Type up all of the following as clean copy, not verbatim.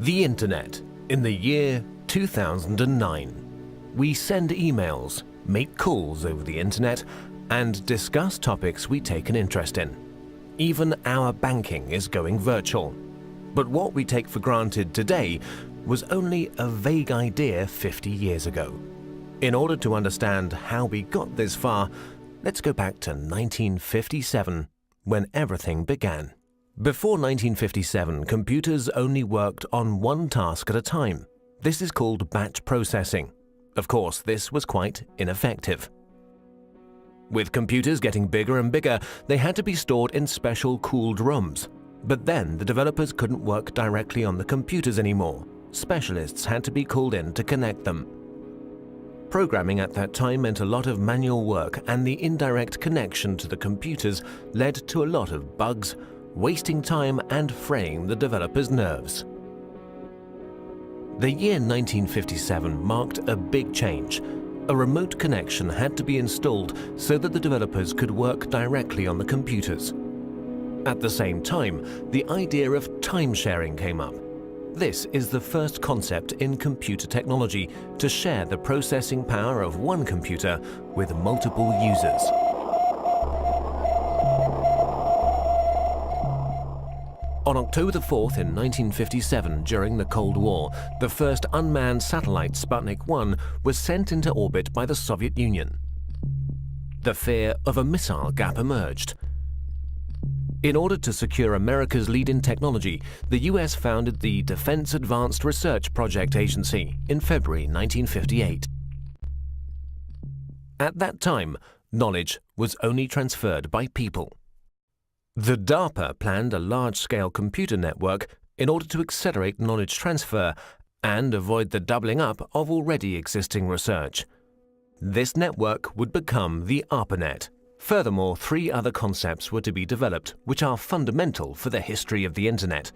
The Internet in the year 2009. We send emails, make calls over the Internet, and discuss topics we take an interest in. Even our banking is going virtual. But what we take for granted today was only a vague idea 50 years ago. In order to understand how we got this far, let's go back to 1957, when everything began. Before 1957, computers only worked on one task at a time. This is called batch processing. Of course, this was quite ineffective. With computers getting bigger and bigger, they had to be stored in special cooled rooms. But then the developers couldn't work directly on the computers anymore. Specialists had to be called in to connect them. Programming at that time meant a lot of manual work, and the indirect connection to the computers led to a lot of bugs, wasting time and fraying the developers' nerves. The year 1957 marked a big change. A remote connection had to be installed so that the developers could work directly on the computers. At the same time, the idea of time sharing came up. This is the first concept in computer technology to share the processing power of one computer with multiple users. On October 4th in 1957, during the Cold War, the first unmanned satellite Sputnik 1 was sent into orbit by the Soviet Union. The fear of a missile gap emerged. In order to secure America's lead in technology, the US founded the Defense Advanced Research Project Agency in February 1958. At that time, knowledge was only transferred by people. The DARPA planned a large-scale computer network in order to accelerate knowledge transfer and avoid the doubling up of already existing research. This network would become the ARPANET. Furthermore, 3 other concepts were to be developed, which are fundamental for the history of the Internet.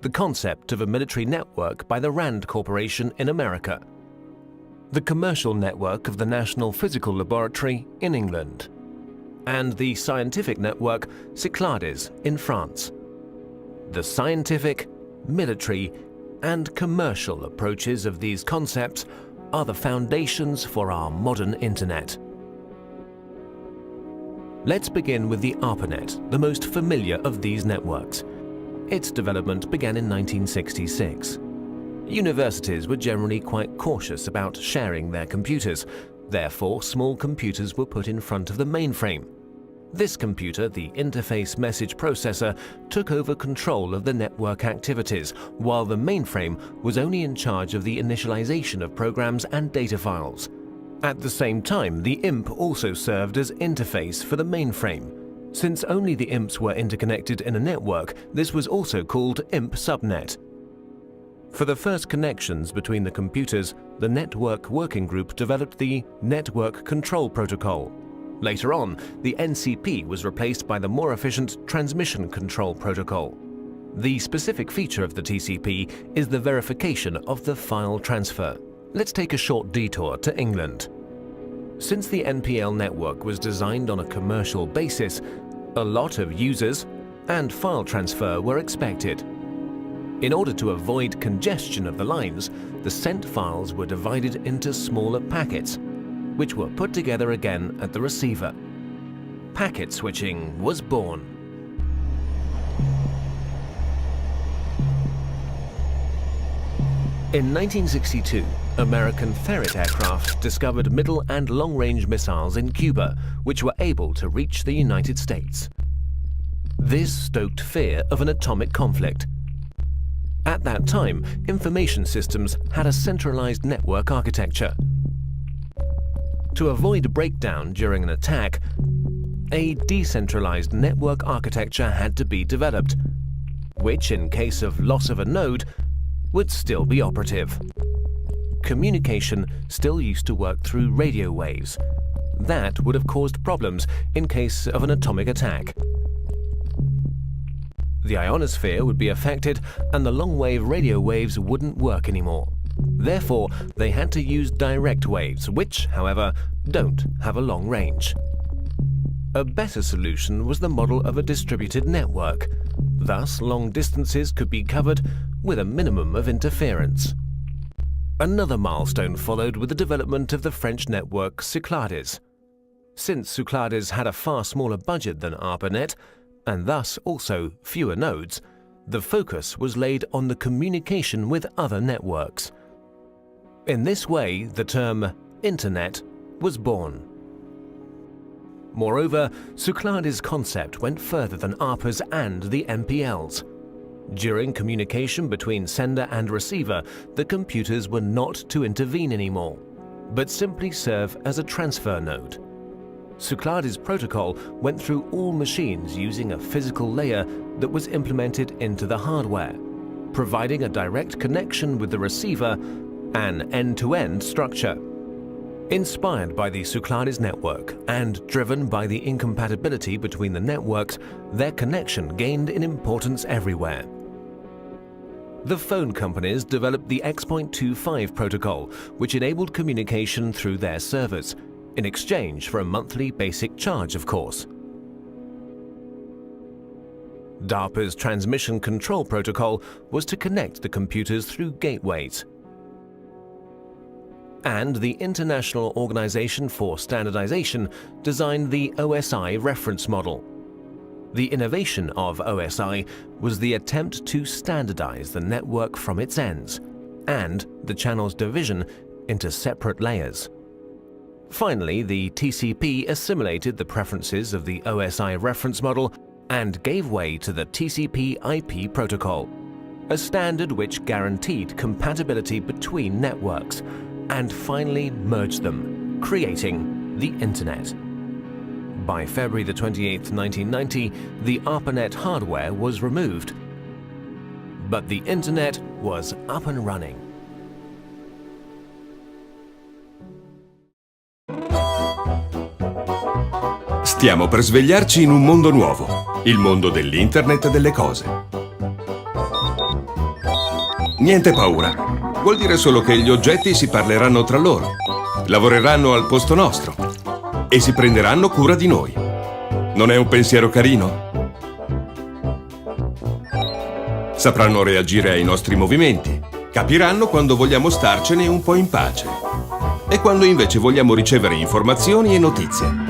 The concept of a military network by the RAND Corporation in America. The commercial network of the National Physical Laboratory in England. And the scientific network Cyclades in France. The scientific, military, and commercial approaches of these concepts are the foundations for our modern Internet. Let's begin with the ARPANET, the most familiar of these networks. Its development began in 1966. Universities were generally quite cautious about sharing their computers. Therefore, small computers were put in front of the mainframe. This computer, the interface message processor, took over control of the network activities, while the mainframe was only in charge of the initialization of programs and data files. At the same time, the IMP also served as interface for the mainframe. Since only the IMPs were interconnected in a network, this was also called IMP subnet. For the first connections between the computers, the Network Working Group developed the Network Control Protocol. Later on, the NCP was replaced by the more efficient Transmission Control Protocol. The specific feature of the TCP is the verification of the file transfer. Let's take a short detour to England. Since the NPL network was designed on a commercial basis, a lot of users and file transfer were expected. In order to avoid congestion of the lines, the sent files were divided into smaller packets, which were put together again at the receiver. Packet switching was born. In 1962, American Ferret aircraft discovered middle and long-range missiles in Cuba, which were able to reach the United States. This stoked fear of an atomic conflict. At that time, information systems had a centralized network architecture. To avoid breakdown during an attack, a decentralized network architecture had to be developed, which, in case of loss of a node, would still be operative. Communication still used to work through radio waves. That would have caused problems in case of an atomic attack. The ionosphere would be affected and the long-wave radio waves wouldn't work anymore. Therefore, they had to use direct waves, which, however, don't have a long range. A better solution was the model of a distributed network. Thus, long distances could be covered with a minimum of interference. Another milestone followed with the development of the French network Cyclades. Since Cyclades had a far smaller budget than ARPANET, and thus also fewer nodes, the focus was laid on the communication with other networks. In this way, the term Internet was born. Moreover, Cyclades' concept went further than ARPA's and the MPL's. During communication between sender and receiver, the computers were not to intervene anymore, but simply serve as a transfer node. Cyclades' protocol went through all machines using a physical layer that was implemented into the hardware, providing a direct connection with the receiver, an end-to-end structure. Inspired by the Cyclades network and driven by the incompatibility between the networks, their connection gained in importance everywhere. The phone companies developed the X.25 protocol, which enabled communication through their servers, in exchange for a monthly basic charge, of course. DARPA's transmission control protocol was to connect the computers through gateways. And the International Organization for Standardization designed the OSI reference model. The innovation of OSI was the attempt to standardize the network from its ends, and the channel's division into separate layers. Finally, the TCP assimilated the preferences of the OSI reference model and gave way to the TCP/IP protocol, a standard which guaranteed compatibility between networks, and finally merged them, creating the Internet. By February the 28th, 1990, the ARPANET hardware was removed, but the Internet was up and running. Stiamo per svegliarci in un mondo nuovo, il mondo dell'Internet delle cose. Niente paura, vuol dire solo che gli oggetti si parleranno tra loro, lavoreranno al posto nostro e si prenderanno cura di noi. Non è un pensiero carino? Sapranno reagire ai nostri movimenti, capiranno quando vogliamo starcene un po' in pace e quando invece vogliamo ricevere informazioni e notizie.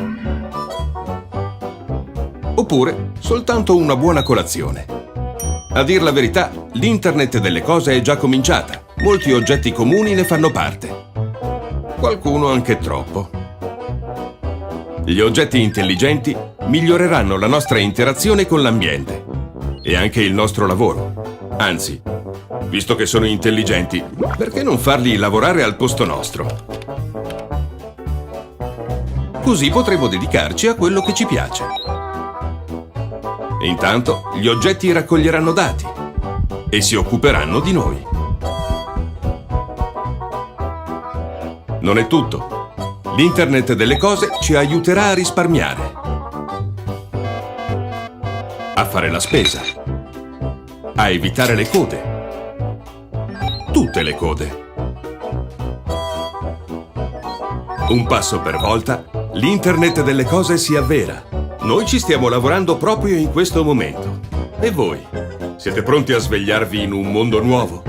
Oppure soltanto una buona colazione. A dir la verità, l'Internet delle cose è già cominciata. Molti oggetti comuni ne fanno parte. Qualcuno anche troppo. Gli oggetti intelligenti miglioreranno la nostra interazione con l'ambiente e anche il nostro lavoro. Anzi, visto che sono intelligenti, perché non farli lavorare al posto nostro? Così potremo dedicarci a quello che ci piace. Intanto gli oggetti raccoglieranno dati e si occuperanno di noi. Non è tutto. L'Internet delle cose ci aiuterà a risparmiare, a fare la spesa, a evitare le code. Tutte le code. Un passo per volta, l'Internet delle cose si avvera. Noi ci stiamo lavorando proprio in questo momento. E voi? Siete pronti a svegliarvi in un mondo nuovo?